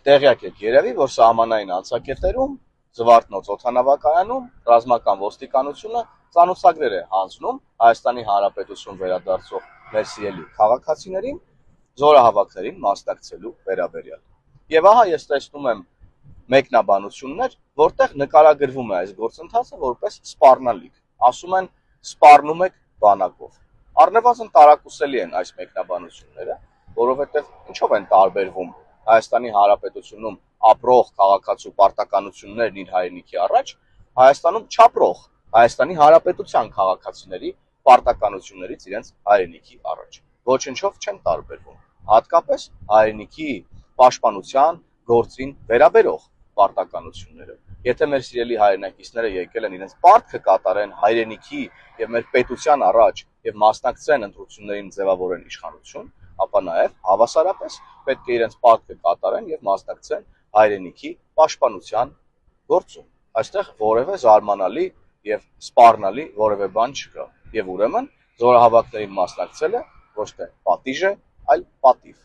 Տեղյակ եք երևի, որ սահմանային անցակետերում, Զվարթնոց օդանավակայանում ռազմական ոստիկանությունը ծանոթագրեր է հանձնում Հայաստանի Հանրապետություն վերադարձող մեր սիրելի քաղաքացիներին զորահավաքներին մասնակցելու վերաբերյալ։ Եվ ահա ես տեսնում եմ մեկնաբանություններ, որտեղ նկարագրվում է այս գործընթացը որպես սպառնալիք, ասում են սպառնում եք բանակով։ Առնվազն տարակուսելի են այս մեկնաբանությունները, որովհետև ինչով են տարբերվում Հայաստանի Հանրապետությունում ապրող քաղաքացու պարտականություններն իր հայրենիքի առաջ, Հայաստանում չապրող Հայաստանի Հանրապետության քաղաքացիների պարտականություններից իրենց հայրենիքի առաջ։ Ոչնչով չեն տարբերվում, հատկապես հայրենիքի պաշտպանության գործին վերաբերող պարտականությունները։ Եթե մեր սիրելի հայրենակիցները եկել են իրենց պարտքը կատարեն հայրենիքի եւ մեր պետության առաջ եւ մասնակցեն ընտրություններին ձևավորեն իշխանություն, ապա նաեւ հավասարապես պետք է իրենց պարտքը կատարեն եւ մասնակցեն հայրենիքի պաշտպանության գործում։ Այստեղ որևէ զարմանալի եւ սպառնալի որևէ բան չկա։ Եվ ուրեմն զորահավաքներին մասնակցելը ոչ թե պատիժ է, այլ պատիվ։